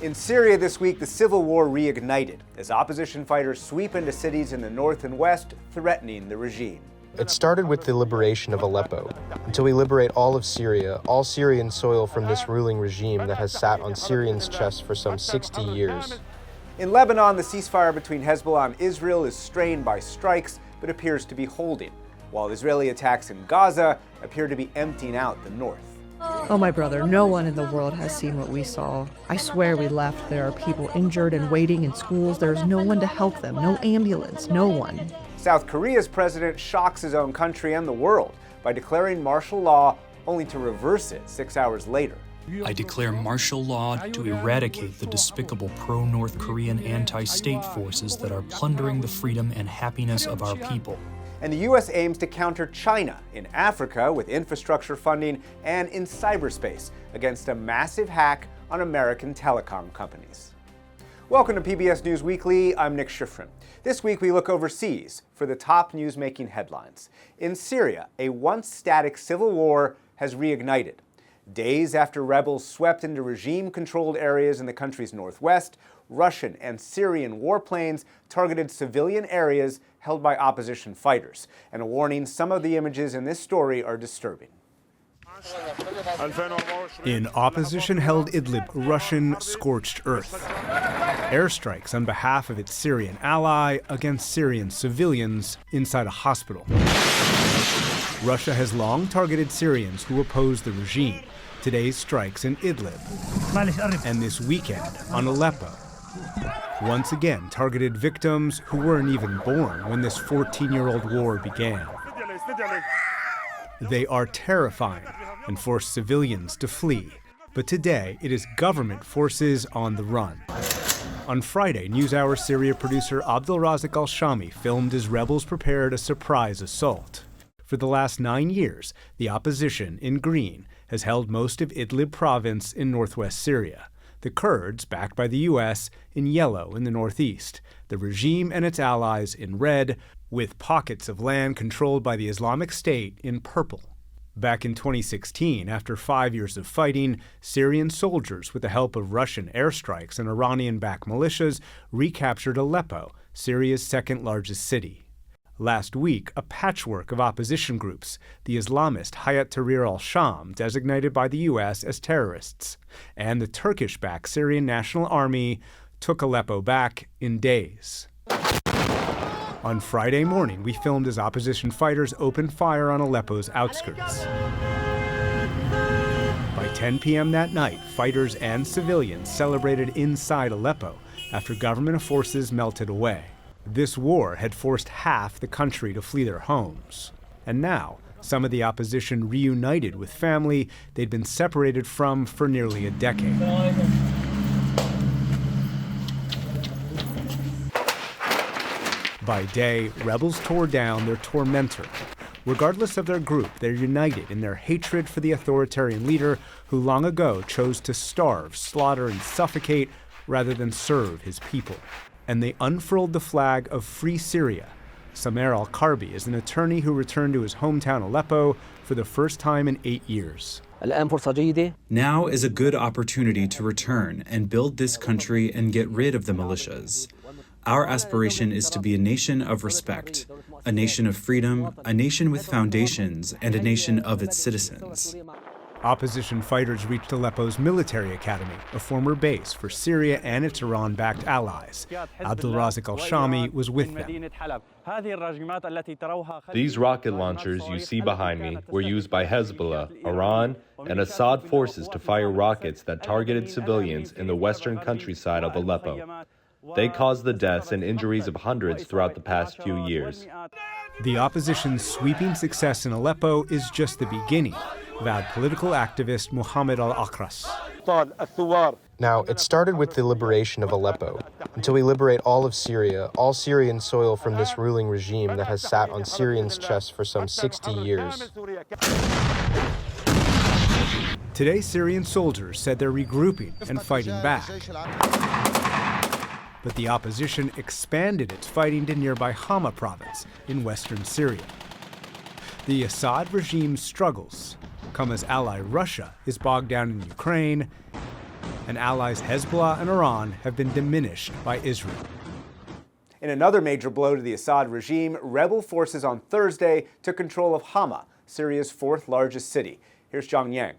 In Syria this week, the civil war reignited as opposition fighters sweep into cities in the north and west, threatening the regime. It started with the liberation of Aleppo. Until we liberate all of Syria, all Syrian soil from this ruling regime that has sat on Syrians' chests for some 60 years. In Lebanon, the ceasefire between Hezbollah and Israel is strained by strikes, but appears to be holding, while Israeli attacks in Gaza appear to be emptying out the north. Oh, my brother, no one in the world has seen what we saw. I swear we left. There are people injured and waiting in schools. There's no one to help them, no ambulance, no one. South Korea's president shocks his own country and the world by declaring martial law, only to reverse it 6 hours later. I declare martial law to eradicate the despicable pro-North Korean anti-state forces that are plundering the freedom and happiness of our people. And the U.S. aims to counter China in Africa with infrastructure funding and in cyberspace against a massive hack on American telecom companies. Welcome to PBS News Weekly. I'm Nick Schifrin. This week we look overseas for the top news-making headlines. In Syria, a once static civil war has reignited. Days after rebels swept into regime-controlled areas in the country's northwest, Russian and Syrian warplanes targeted civilian areas held by opposition fighters. And a warning, some of the images in this story are disturbing. In opposition-held Idlib, Russian scorched earth. Airstrikes on behalf of its Syrian ally against Syrian civilians inside a hospital. Russia has long targeted Syrians who oppose the regime. Today's strikes in Idlib, and this weekend on Aleppo. Once again targeted victims who weren't even born when this 14-year-old war began. They are terrifying and force civilians to flee. But today, it is government forces on the run. On Friday, News Hour Syria producer Abdulrazak al-Shami filmed as rebels prepared a surprise assault. For the last 9 years, the opposition, in green, has held most of Idlib province in northwest Syria. The Kurds, backed by the U.S., in yellow in the northeast. The regime and its allies in red, with pockets of land controlled by the Islamic State in purple. Back in 2016, after 5 years of fighting, Syrian soldiers, with the help of Russian airstrikes and Iranian-backed militias, recaptured Aleppo, Syria's second-largest city. Last week, a patchwork of opposition groups, the Islamist Hayat Tahrir al-Sham, designated by the U.S. as terrorists, and the Turkish-backed Syrian National Army, took Aleppo back in days. On Friday morning, we filmed as opposition fighters opened fire on Aleppo's outskirts. By 10 p.m. that night, fighters and civilians celebrated inside Aleppo after government forces melted away. This war had forced half the country to flee their homes. And now, some of the opposition reunited with family they'd been separated from for nearly a decade. By day, rebels tore down their tormentor. Regardless of their group, they're united in their hatred for the authoritarian leader who long ago chose to starve, slaughter, and suffocate rather than serve his people. And they unfurled the flag of Free Syria. Samer al-Karbi is an attorney who returned to his hometown Aleppo for the first time in 8 years. Now is a good opportunity to return and build this country and get rid of the militias. Our aspiration is to be a nation of respect, a nation of freedom, a nation with foundations, and a nation of its citizens. Opposition fighters reached Aleppo's military academy, a former base for Syria and its Iran-backed allies. Abdulrazak al-Shami was with them. These rocket launchers you see behind me were used by Hezbollah, Iran, and Assad forces to fire rockets that targeted civilians in the western countryside of Aleppo. They caused the deaths and injuries of hundreds throughout the past few years. The opposition's sweeping success in Aleppo is just the beginning, vowed political activist Muhammad al-Akras. Now, it started with the liberation of Aleppo. Until we liberate all of Syria, all Syrian soil from this ruling regime that has sat on Syrians' chests for some 60 years. Today, Syrian soldiers said they're regrouping and fighting back. But the opposition expanded its fighting to nearby Hama province in western Syria. The Assad regime's struggles come as ally Russia is bogged down in Ukraine, and allies Hezbollah and Iran have been diminished by Israel. In another major blow to the Assad regime, rebel forces on Thursday took control of Hama, Syria's fourth largest city. Here's Zhang Yang.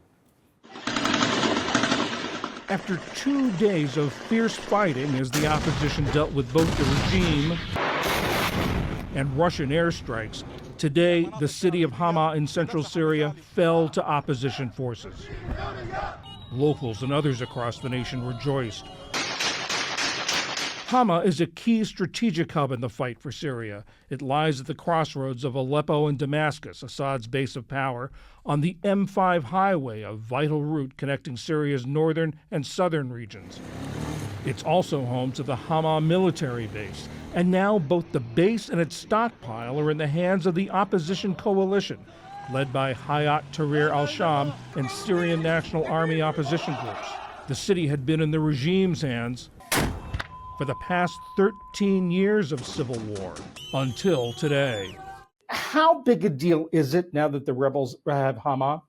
After 2 days of fierce fighting as the opposition dealt with both the regime and Russian airstrikes, today the city of Hama in central Syria fell to opposition forces. Locals and others across the nation rejoiced. Hama is a key strategic hub in the fight for Syria. It lies at the crossroads of Aleppo and Damascus, Assad's base of power, on the M5 highway, a vital route connecting Syria's northern and southern regions. It's also home to the Hama military base, and now both the base and its stockpile are in the hands of the opposition coalition, led by Hayat Tahrir al-Sham and Syrian National Army opposition groups. The city had been in the regime's hands for the past 13 years of civil war, until today. How big a deal is it now that the rebels have Hama?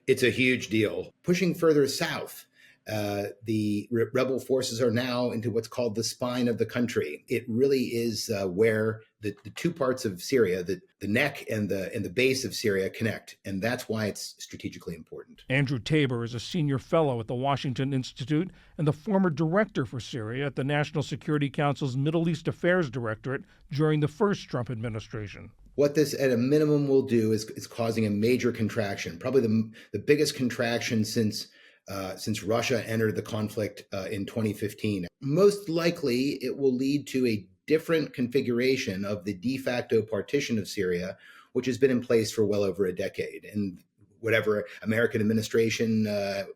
It's a huge deal. Pushing further south, the rebel forces are now into what's called the spine of the country. It really is where the two parts of Syria, the neck and the base of Syria connect, and that's why it's strategically important. Andrew Tabor is a senior fellow at the Washington Institute and the former director for Syria at the National Security Council's Middle East Affairs Directorate during the first Trump administration. What this at a minimum will do is causing a major contraction, probably the biggest contraction since Russia entered the conflict in 2015. Most likely, it will lead to a different configuration of the de facto partition of Syria, which has been in place for well over a decade. And whatever American administration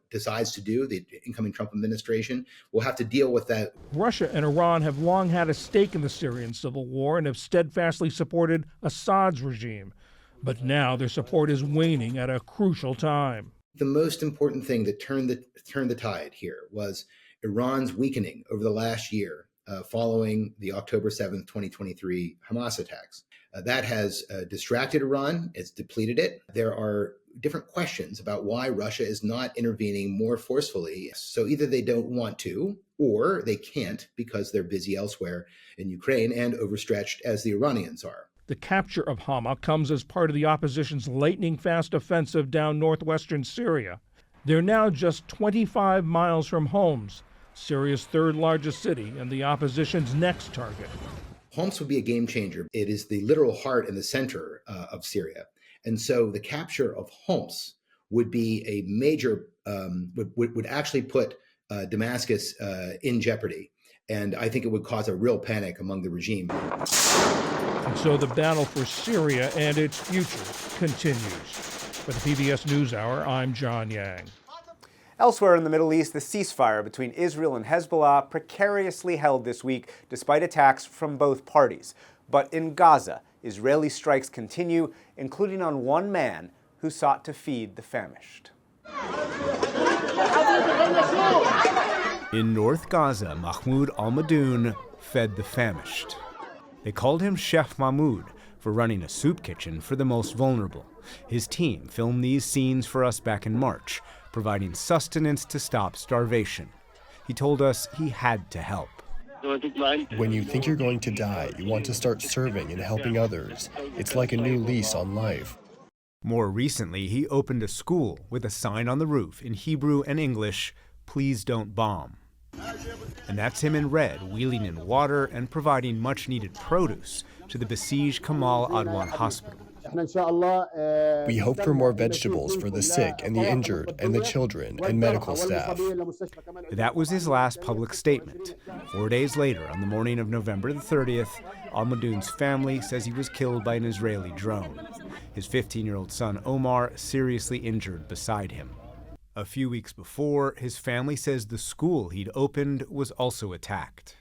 decides to do, the incoming Trump administration will have to deal with that. Russia and Iran have long had a stake in the Syrian civil war and have steadfastly supported Assad's regime. But now their support is waning at a crucial time. The most important thing that turned the tide here was Iran's weakening over the last year following the October 7th, 2023 Hamas attacks. That has distracted Iran. It's depleted it. There are different questions about why Russia is not intervening more forcefully. So either they don't want to, or they can't because they're busy elsewhere in Ukraine and overstretched as the Iranians are. The capture of Hama comes as part of the opposition's lightning-fast offensive down northwestern Syria. They're now just 25 miles from Homs, Syria's third-largest city and the opposition's next target. Homs would be a game changer. It is the literal heart and the center of Syria. And so the capture of Homs would be a major, would actually put Damascus in jeopardy. And I think it would cause a real panic among the regime. And so the battle for Syria and its future continues. For the PBS News Hour, I'm John Yang. Elsewhere in the Middle East, the ceasefire between Israel and Hezbollah precariously held this week despite attacks from both parties. But in Gaza, Israeli strikes continue, including on one man who sought to feed the famished. In North Gaza, Mahmoud al-Madoun fed the famished. They called him Chef Mahmoud for running a soup kitchen for the most vulnerable. His team filmed these scenes for us back in March, providing sustenance to stop starvation. He told us he had to help. When you think you're going to die, you want to start serving and helping others. It's like a new lease on life. More recently, he opened a school with a sign on the roof in Hebrew and English, "Please don't bomb." And that's him in red, wheeling in water and providing much-needed produce to the besieged Kamal Adwan Hospital. We hope for more vegetables for the sick and the injured and the children and medical staff. That was his last public statement. 4 days later, on the morning of November the 30th, al-Madoun's family says he was killed by an Israeli drone. His 15-year-old son, Omar, seriously injured beside him. A few weeks before, his family says the school he'd opened was also attacked.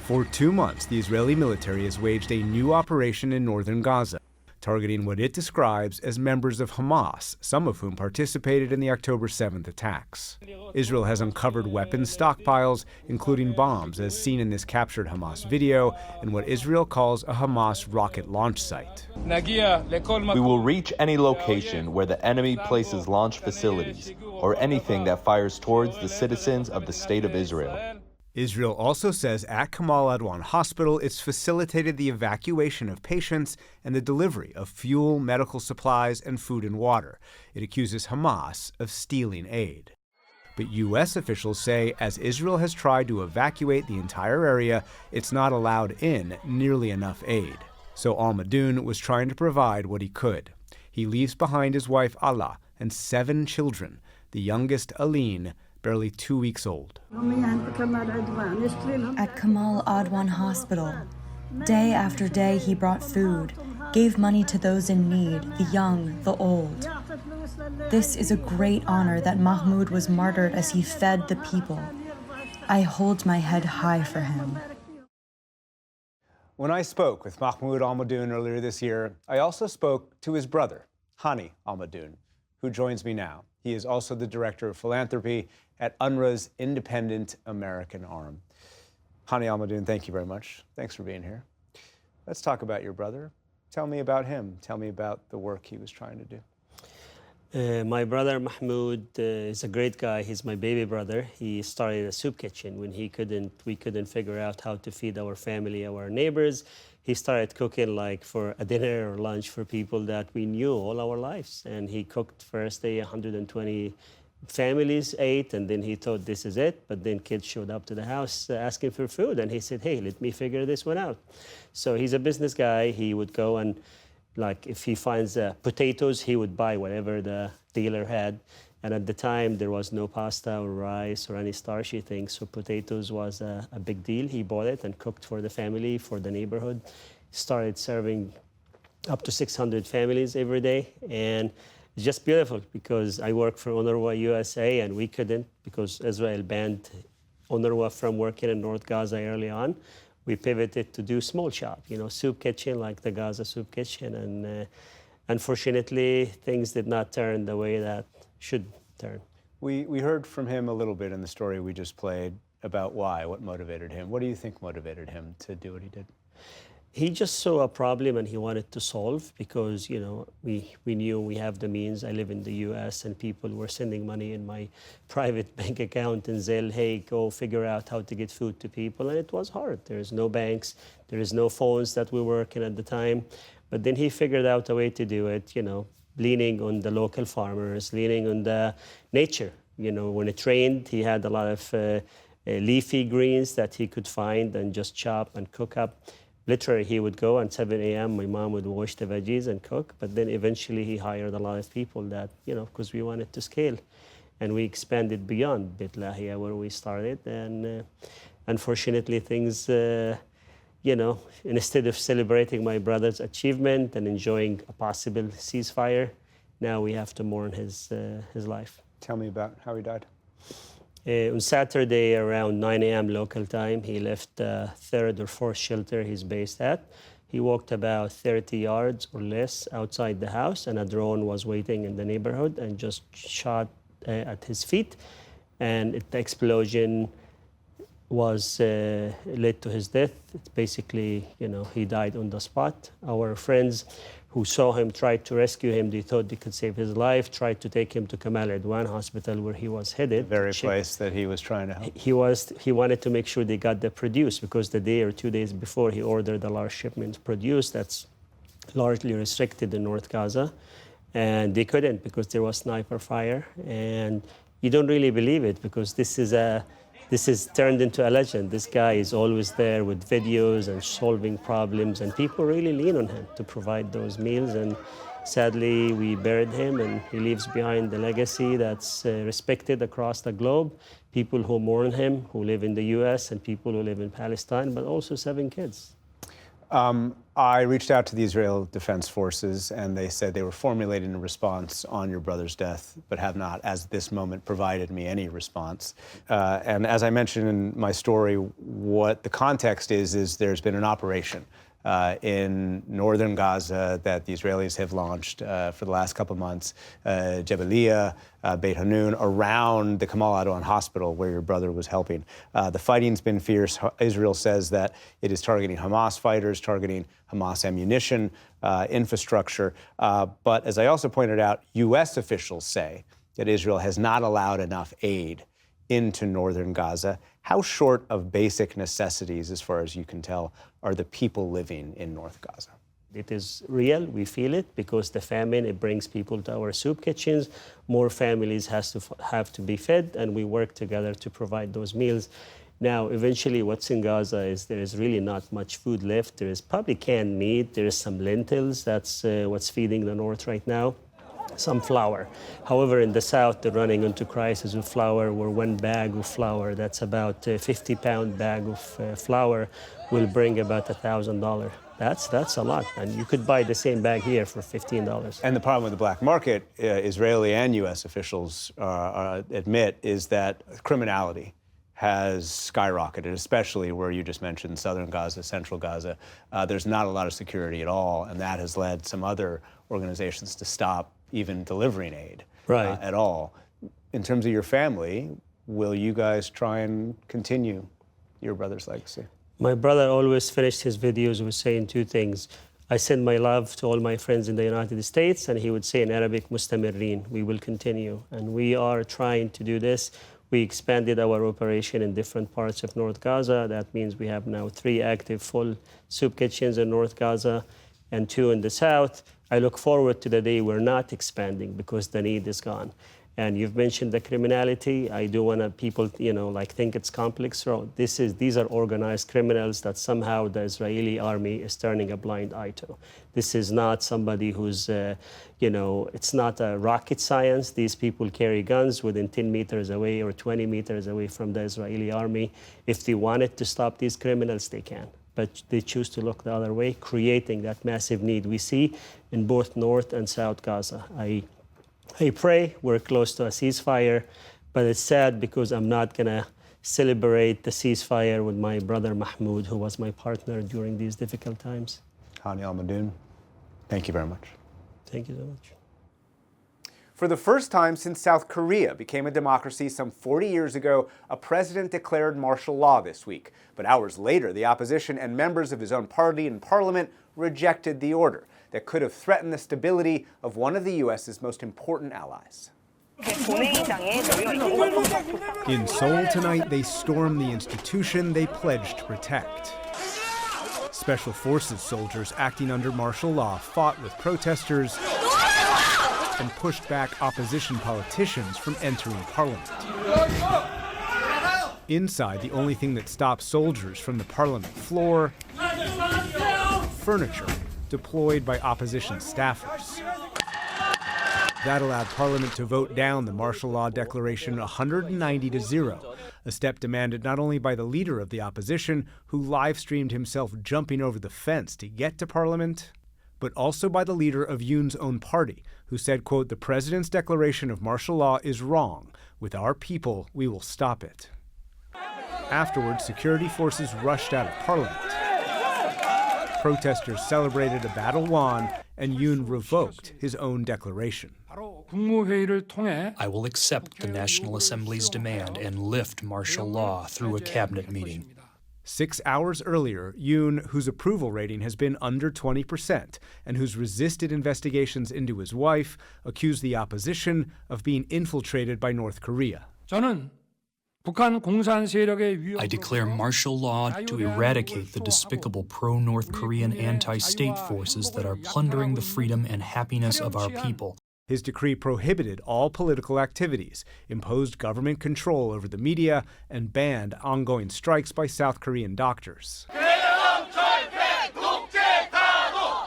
For 2 months, the Israeli military has waged a new operation in northern Gaza, targeting what it describes as members of Hamas, some of whom participated in the October 7th attacks. Israel has uncovered weapons stockpiles, including bombs, as seen in this captured Hamas video, and what Israel calls a Hamas rocket launch site. We will reach any location where the enemy places launch facilities or anything that fires towards the citizens of the State of Israel. Israel also says at Kamal Adwan Hospital it's facilitated the evacuation of patients and the delivery of fuel, medical supplies, and food and water. It accuses Hamas of stealing aid. But U.S. officials say as Israel has tried to evacuate the entire area, it's not allowed in nearly enough aid. So al-Madoun was trying to provide what he could. He leaves behind his wife Ala and 7 children, the youngest Aline, barely 2 weeks old. At Kamal Adwan Hospital, day after day he brought food, gave money to those in need, the young, the old. This is a great honor that Mahmoud was martyred as he fed the people. I hold my head high for him. When I spoke with Mahmoud al-Madoun earlier this year, I also spoke to his brother, Hani al-Madoun, who joins me now. He is also the director of philanthropy at UNRWA's independent American arm. Hani al-Madoun, thank you very much. Thanks for being here. Let's talk about your brother. Tell me about him. Tell me about the work he was trying to do. My brother Mahmoud is a great guy. He's my baby brother. He started a soup kitchen when we couldn't figure out how to feed our family, our neighbors. He started cooking like for a dinner or lunch for people that we knew all our lives. And he cooked first day 120 families ate, and then he thought this is it. But then kids showed up to the house asking for food, and he said, hey, let me figure this one out. So he's a business guy. He would go and like if he finds potatoes, he would buy whatever the dealer had. And at the time, there was no pasta or rice or any starchy things, so potatoes was a big deal. He bought it and cooked for the family, for the neighborhood. Started serving up to 600 families every day. And it's just beautiful because I work for UNRWA USA, and we couldn't because Israel banned UNRWA from working in North Gaza early on. We pivoted to do small shop, soup kitchen like the Gaza soup kitchen. And unfortunately, things did not turn the way that should turn. We heard from him a little bit in the story we just played about what motivated him. What do you think motivated him to do what he did? He just saw a problem and he wanted to solve because, we knew we have the means. I live in the U.S. and people were sending money in my private bank account in Zelle. Hey, go figure out how to get food to people. And it was hard. There is no banks. There is no phones that were working at the time. But then he figured out a way to do it, leaning on the local farmers, leaning on the nature. When it rained, he had a lot of leafy greens that he could find and just chop and cook up. Literally, he would go at 7 a.m., my mom would wash the veggies and cook, but then eventually he hired a lot of people that, because we wanted to scale. And we expanded beyond Beit Lahia where we started. And unfortunately, things, instead of celebrating my brother's achievement and enjoying a possible ceasefire, now we have to mourn his life. Tell me about how he died. On Saturday around 9 a.m. local time, he left the 3rd or 4th shelter he's based at. He walked about 30 yards or less outside the house, and a drone was waiting in the neighborhood and just shot at his feet. And the explosion was led to his death. It's basically, he died on the spot. Our friends who saw him tried to rescue him. They thought they could save his life, tried to take him to Kamal Adwan Hospital where he was headed. The very place that he was trying to help. He wanted to make sure they got the produce because the day or 2 days before he ordered a large shipment of produce that's largely restricted in North Gaza. And they couldn't because there was sniper fire. And you don't really believe it because this is turned into a legend. This guy is always there with videos and solving problems, and people really lean on him to provide those meals. And sadly, we buried him, and he leaves behind a legacy that's respected across the globe. People who mourn him, who live in the U.S., and people who live in Palestine, but also 7 kids. I reached out to the Israel Defense Forces, and they said they were formulating a response on your brother's death, but have not, as this moment, provided me any response. And as I mentioned in my story, what the context is there's been an operation in northern Gaza that the Israelis have launched for the last couple of months, Jabalia, Beit Hanun, around the Kamal Adwan hospital where your brother was helping. The fighting's been fierce. Israel says that it is targeting Hamas fighters, targeting Hamas ammunition, infrastructure. But as I also pointed out, U.S. officials say that Israel has not allowed enough aid into northern Gaza. How short of basic necessities, as far as you can tell, are the people living in North Gaza? It is real. We feel it because the famine, it brings people to our soup kitchens. More families have to be fed, and we work together to provide those meals. Now, eventually, what's in Gaza is there is really not much food left. There is probably canned meat. There is some lentils. That's what's feeding the north right now. Some flour. However, in the south, they're running into crisis with flour, where one bag of flour, that's about a 50-pound bag of flour, will bring about $1,000. That's a lot, and you could buy the same bag here for $15. And the problem with the black market, Israeli and U.S. officials admit, is that criminality has skyrocketed, especially where you just mentioned southern Gaza, central Gaza. There's not a lot of security at all, and that has led some other organizations to stop even delivering aid at all. In terms of your family, will you guys try and continue your brother's legacy? My brother always finished his videos with saying two things. I send my love to all my friends in the United States, and he would say in Arabic, mustamirrin, we will continue. And we are trying to do this. We expanded our operation in different parts of North Gaza. That means we have now 3 active full soup kitchens in North Gaza and 2 in the south. I look forward to the day we're not expanding because the need is gone. And you've mentioned the criminality. I do want to people, think it's complex. So these are organized criminals that somehow the Israeli army is turning a blind eye to. This is not somebody who's, it's not a rocket science. These people carry guns within 10 meters away or 20 meters away from the Israeli army. If they wanted to stop these criminals, they can. But they choose to look the other way, creating that massive need we see in both North and South Gaza. I pray we're close to a ceasefire, but it's sad because I'm not going to celebrate the ceasefire with my brother Mahmoud, who was my partner during these difficult times. Hani al-Madoun, thank you very much. Thank you so much. For the first time since South Korea became a democracy some 40 years ago, a president declared martial law this week. But hours later, the opposition and members of his own party in parliament rejected the order that could have threatened the stability of one of the U.S.'s most important allies. In Seoul tonight, they stormed the institution they pledged to protect. Special forces soldiers acting under martial law fought with protesters and pushed back opposition politicians from entering parliament. Inside, the only thing that stopped soldiers from the parliament floor, furniture deployed by opposition staffers. That allowed Parliament to vote down the martial law declaration 190-0, a step demanded not only by the leader of the opposition, who live-streamed himself jumping over the fence to get to Parliament, but also by the leader of Yoon's own party, who said, quote, "The president's declaration of martial law is wrong. With our people, we will stop it." Afterwards, security forces rushed out of Parliament. Protesters celebrated a battle won, and Yoon revoked his own declaration. I will accept the National Assembly's demand and lift martial law through a cabinet meeting. 6 hours earlier, Yoon, whose approval rating has been under 20% and who's resisted investigations into his wife, accused the opposition of being infiltrated by North Korea. I declare martial law to eradicate the despicable pro-North Korean anti-state forces that are plundering the freedom and happiness of our people. His decree prohibited all political activities, imposed government control over the media, and banned ongoing strikes by South Korean doctors.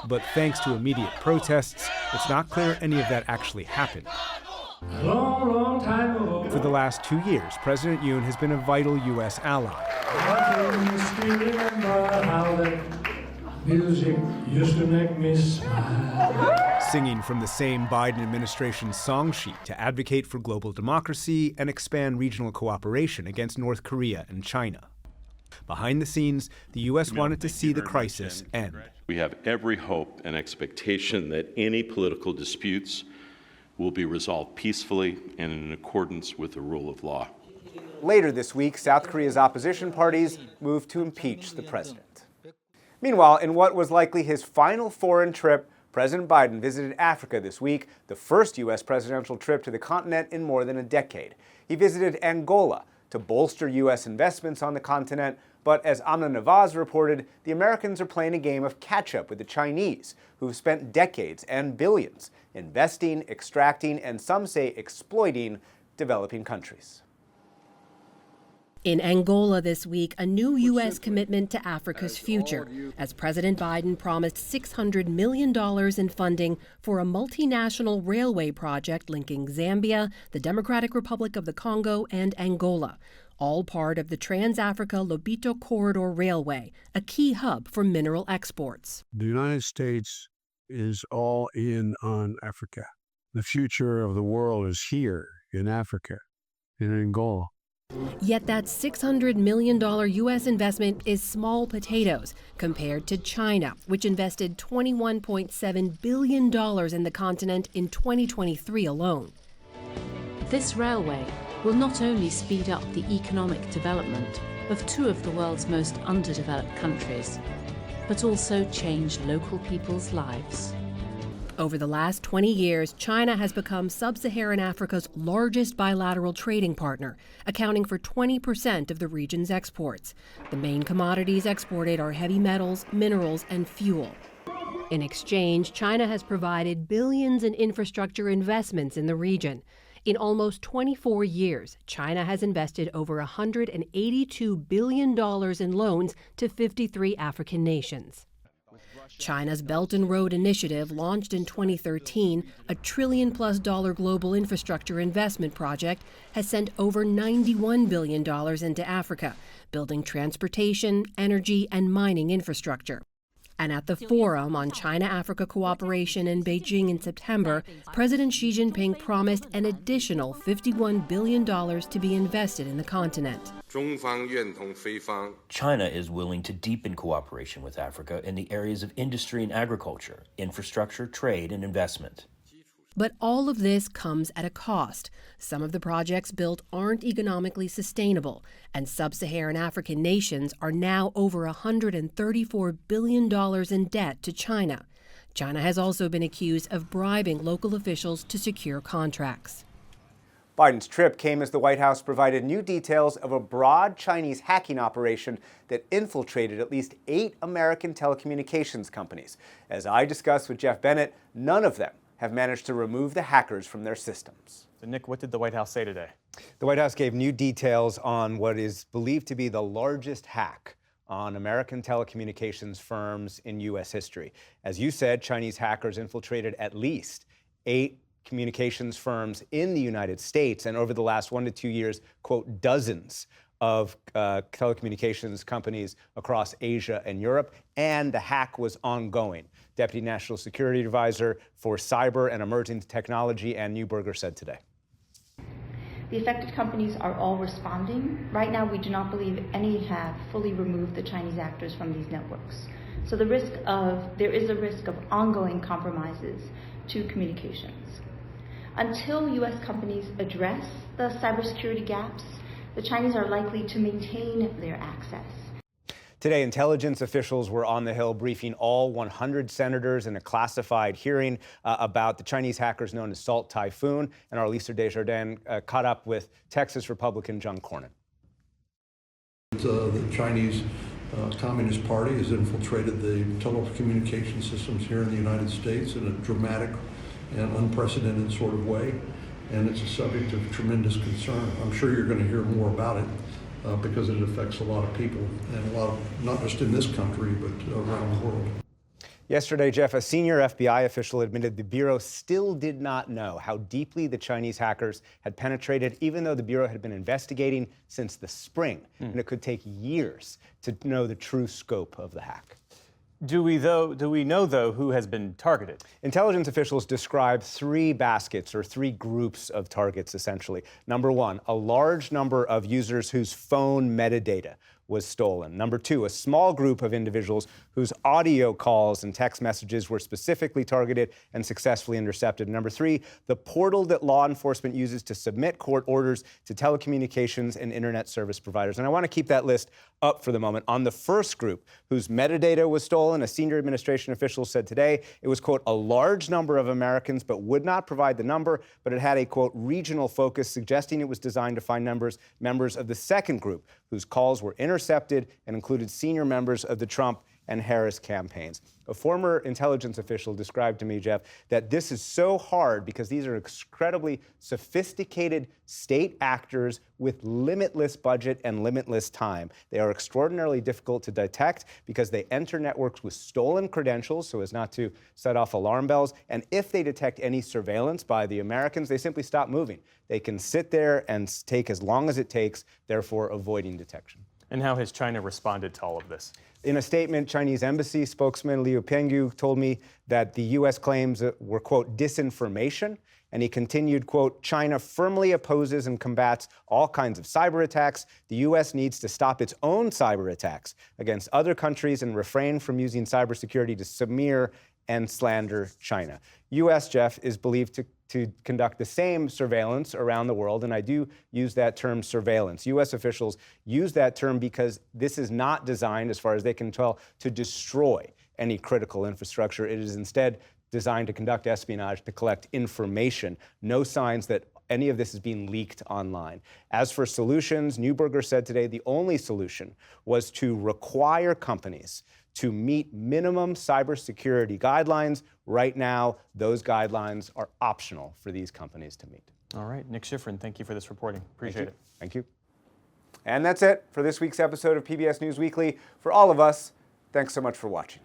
But thanks to immediate protests, it's not clear any of that actually happened. For the last 2 years, President Yoon has been a vital U.S. ally. Music used to make me smile. Singing from the same Biden administration's song sheet to advocate for global democracy and expand regional cooperation against North Korea and China. Behind the scenes, the U.S. wanted to see the crisis end. We have every hope and expectation that any political disputes will be resolved peacefully and in accordance with the rule of law. Later this week, South Korea's opposition parties moved to impeach the president. Meanwhile, in what was likely his final foreign trip, President Biden visited Africa this week, the first U.S. presidential trip to the continent in more than a decade. He visited Angola to bolster U.S. investments on the continent, but as Amna Nawaz reported, the Americans are playing a game of catch-up with the Chinese, who've spent decades and billions investing, extracting, and some say exploiting developing countries. In Angola this week, a new U.S. commitment to Africa's future, as President Biden promised $600 million in funding for a multinational railway project linking Zambia, the Democratic Republic of the Congo, and Angola, all part of the Trans-Africa Lobito Corridor Railway, a key hub for mineral exports. The United States is all in on Africa. The future of the world is here in Africa, in Angola. Yet that $600 million U.S. investment is small potatoes compared to China, which invested $21.7 billion in the continent in 2023 alone. This railway will not only speed up the economic development of two of the world's most underdeveloped countries, but also change local people's lives. Over the last 20 years, China has become sub-Saharan Africa's largest bilateral trading partner, accounting for 20% of the region's exports. The main commodities exported are heavy metals, minerals, and fuel. In exchange, China has provided billions in infrastructure investments in the region. In almost 24 years, China has invested over $182 billion in loans to 53 African nations. China's Belt and Road Initiative, launched in 2013, a $1 trillion+ global infrastructure investment project, has sent over $91 billion into Africa, building transportation, energy, and mining infrastructure. And at the Forum on China-Africa Cooperation in Beijing in September, President Xi Jinping promised an additional $51 billion to be invested in the continent. China is willing to deepen cooperation with Africa in the areas of industry and agriculture, infrastructure, trade, and investment. But all of this comes at a cost. Some of the projects built aren't economically sustainable, and sub-Saharan African nations are now over $134 billion in debt to China. China has also been accused of bribing local officials to secure contracts. Biden's trip came as the White House provided new details of a broad Chinese hacking operation that infiltrated at least 8 American telecommunications companies. As I discussed with Jeff Bennett, none of them have managed to remove the hackers from their systems. So Nick, what did the White House say today? The White House gave new details on what is believed to be the largest hack on American telecommunications firms in U.S. history. As you said, Chinese hackers infiltrated at least 8 communications firms in the United States, and over the last 1 to 2 years, quote, dozens of telecommunications companies across Asia and Europe, and the hack was ongoing. Deputy National Security Advisor for Cyber and Emerging Technology, Ann Neuberger, said today. The affected companies are all responding. Right now, we do not believe any have fully removed the Chinese actors from these networks. So there is a risk of ongoing compromises to communications. Until U.S. companies address the cybersecurity gaps, the Chinese are likely to maintain their access. Today, intelligence officials were on the Hill briefing all 100 senators in a classified hearing about the Chinese hackers known as Salt Typhoon. And our Lisa Desjardins caught up with Texas Republican John Cornyn. The Chinese Communist Party has infiltrated the telecommunication systems here in the United States in a dramatic and unprecedented sort of way. And it's a subject of tremendous concern. I'm sure you're going to hear more about it. Because it affects a lot of people, and a lot of, not just in this country, but around the world. Yesterday, Jeff, a senior FBI official admitted the Bureau still did not know how deeply the Chinese hackers had penetrated, even though the Bureau had been investigating since the spring. And it could take years to know the true scope of the hack. Do we know, though, who has been targeted? Intelligence officials describe 3 baskets or 3 groups of targets, essentially. Number 1, a large number of users whose phone metadata was stolen. Number 2, a small group of individuals whose audio calls and text messages were specifically targeted and successfully intercepted. Number 3, the portal that law enforcement uses to submit court orders to telecommunications and internet service providers. And I want to keep that list up for the moment. On the first group, whose metadata was stolen, a senior administration official said today it was, quote, a large number of Americans, but would not provide the number, but it had a, quote, regional focus, suggesting it was designed to find members of the second group, whose calls were intercepted and included senior members of the Trump and Harris campaigns. A former intelligence official described to me, Jeff, that this is so hard because these are incredibly sophisticated state actors with limitless budget and limitless time. They are extraordinarily difficult to detect because they enter networks with stolen credentials so as not to set off alarm bells. And if they detect any surveillance by the Americans, they simply stop moving. They can sit there and take as long as it takes, therefore avoiding detection. And how has China responded to all of this? In a statement, Chinese embassy spokesman Liu Pengyu told me that the U.S. claims were, quote, disinformation. And he continued, quote, China firmly opposes and combats all kinds of cyber attacks. The U.S. needs to stop its own cyber attacks against other countries and refrain from using cybersecurity to smear and slander China. U.S., Jeff, is believed to conduct the same surveillance around the world, and I do use that term surveillance. U.S. officials use that term because this is not designed, as far as they can tell, to destroy any critical infrastructure. It is instead designed to conduct espionage, to collect information. No signs that any of this is being leaked online. As for solutions, Neuberger said today the only solution was to require companies to meet minimum cybersecurity guidelines. Right now, those guidelines are optional for these companies to meet. All right, Nick Schifrin, thank you for this reporting. Appreciate it. Thank you. And that's it for this week's episode of PBS News Weekly. For all of us, thanks so much for watching.